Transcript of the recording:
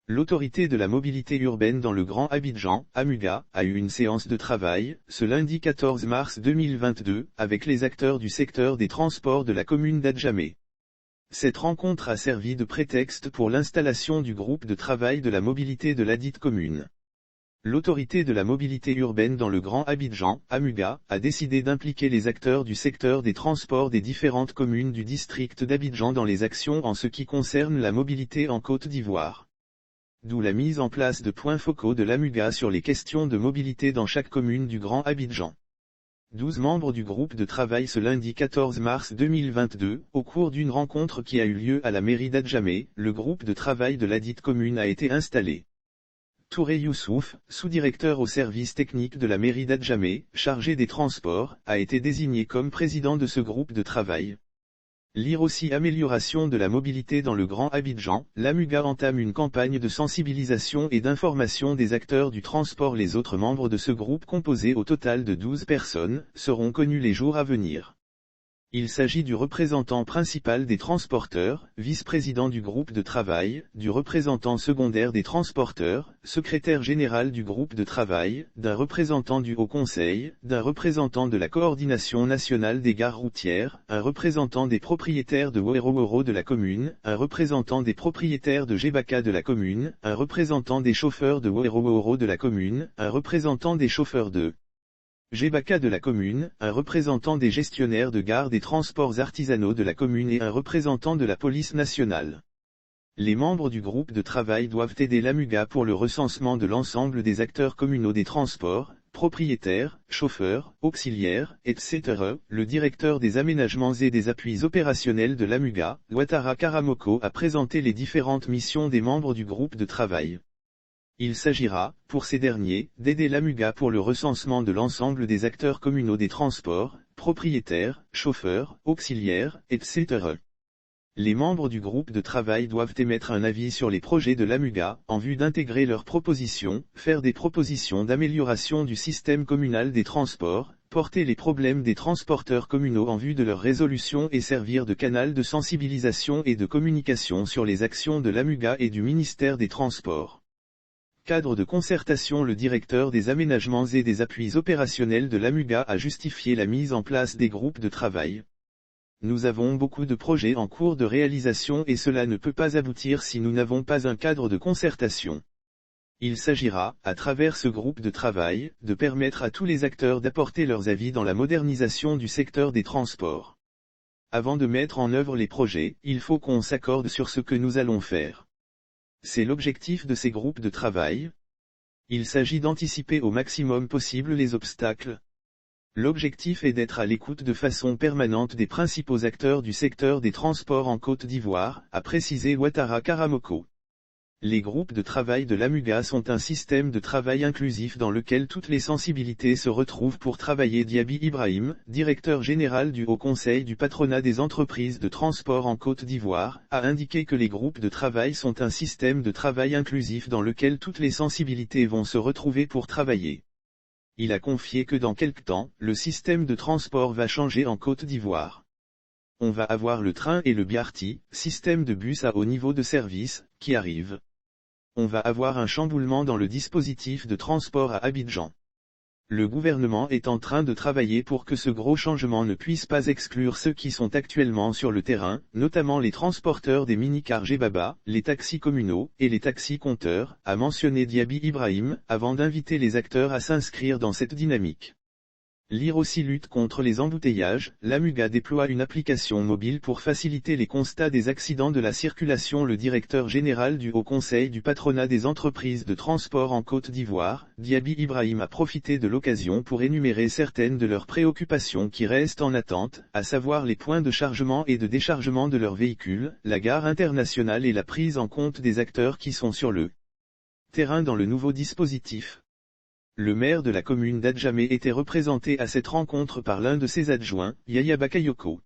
L'autorité de la mobilité urbaine dans le Grand Abidjan, AMUGA, a eu une séance de travail, ce lundi 14 mars 2022, avec les acteurs du secteur des transports de la commune d'Adjamé. Cette rencontre a servi de prétexte pour l'installation du groupe de travail de la mobilité de ladite commune. L'autorité de la mobilité urbaine dans le Grand Abidjan, AMUGA, a décidé d'impliquer les acteurs du secteur des transports des différentes communes du district d'Abidjan dans les actions en ce qui concerne la mobilité en Côte d'Ivoire. D'où la mise en place de points focaux de l'AMUGA sur les questions de mobilité dans chaque commune du Grand Abidjan. 12 membres du groupe de travail ce lundi 14 mars 2022, au cours d'une rencontre qui a eu lieu à la mairie d'Adjamé, le groupe de travail de ladite commune a été installé. Touré Youssouf, sous-directeur au service technique de la mairie d'Adjamé, chargé des transports, a été désigné comme président de ce groupe de travail. Lire aussi amélioration de la mobilité dans le Grand Abidjan, l'AMUGA entame une campagne de sensibilisation et d'information des acteurs du transport. Les autres membres de ce groupe composé au total de 12 personnes, seront connus les jours à venir. Il s'agit du représentant principal des transporteurs, vice-président du groupe de travail, du représentant secondaire des transporteurs, secrétaire général du groupe de travail, d'un représentant du Haut Conseil, d'un représentant de la coordination nationale des gares routières, un représentant des propriétaires de Wero de la commune, un représentant des propriétaires de Jebaka de la commune, un représentant des chauffeurs de Wero de la commune, un représentant des chauffeurs de Jebaka de la commune, un représentant des gestionnaires de gares des transports artisanaux de la commune et un représentant de la police nationale. Les membres du groupe de travail doivent aider l'AMUGA pour le recensement de l'ensemble des acteurs communaux des transports, propriétaires, chauffeurs, auxiliaires, etc. Le directeur des aménagements et des appuis opérationnels de l'AMUGA, Ouattara Karamoko, a présenté les différentes missions des membres du groupe de travail. Il s'agira, pour ces derniers, d'aider l'AMUGA pour le recensement de l'ensemble des acteurs communaux des transports, propriétaires, chauffeurs, auxiliaires, etc. Les membres du groupe de travail doivent émettre un avis sur les projets de l'AMUGA, en vue d'intégrer leurs propositions, faire des propositions d'amélioration du système communal des transports, porter les problèmes des transporteurs communaux en vue de leur résolution et servir de canal de sensibilisation et de communication sur les actions de l'AMUGA et du ministère des Transports. Cadre de concertation. Le directeur des aménagements et des appuis opérationnels de l'AMUGA a justifié la mise en place des groupes de travail. Nous avons beaucoup de projets en cours de réalisation et cela ne peut pas aboutir si nous n'avons pas un cadre de concertation. Il s'agira, à travers ce groupe de travail, de permettre à tous les acteurs d'apporter leurs avis dans la modernisation du secteur des transports. Avant de mettre en œuvre les projets, il faut qu'on s'accorde sur ce que nous allons faire. C'est l'objectif de ces groupes de travail. Il s'agit d'anticiper au maximum possible les obstacles. L'objectif est d'être à l'écoute de façon permanente des principaux acteurs du secteur des transports en Côte d'Ivoire, a précisé Ouattara Karamoko. Les groupes de travail de l'AMUGA sont un système de travail inclusif dans lequel toutes les sensibilités se retrouvent pour travailler. Diaby Ibrahim, directeur général du Haut Conseil du patronat des entreprises de transport en Côte d'Ivoire, a indiqué que les groupes de travail sont un système de travail inclusif dans lequel toutes les sensibilités vont se retrouver pour travailler. Il a confié que dans quelque temps, le système de transport va changer en Côte d'Ivoire. On va avoir le train et le BRT, système de bus à haut niveau de service, qui arrive. On va avoir un chamboulement dans le dispositif de transport à Abidjan. Le gouvernement est en train de travailler pour que ce gros changement ne puisse pas exclure ceux qui sont actuellement sur le terrain, notamment les transporteurs des mini-cars Jebaba, les taxis communaux, et les taxis compteurs, a mentionné Diaby Ibrahim, avant d'inviter les acteurs à s'inscrire dans cette dynamique. Lire aussi lutte contre les embouteillages, l'AMUGA déploie une application mobile pour faciliter les constats des accidents de la circulation. Le directeur général du Haut Conseil du patronat des entreprises de transport en Côte d'Ivoire, Diaby Ibrahim, a profité de l'occasion pour énumérer certaines de leurs préoccupations qui restent en attente, à savoir les points de chargement et de déchargement de leurs véhicules, la gare internationale et la prise en compte des acteurs qui sont sur le terrain dans le nouveau dispositif. Le maire de la commune d'Adjamé était représenté à cette rencontre par l'un de ses adjoints, Yaya Bakayoko.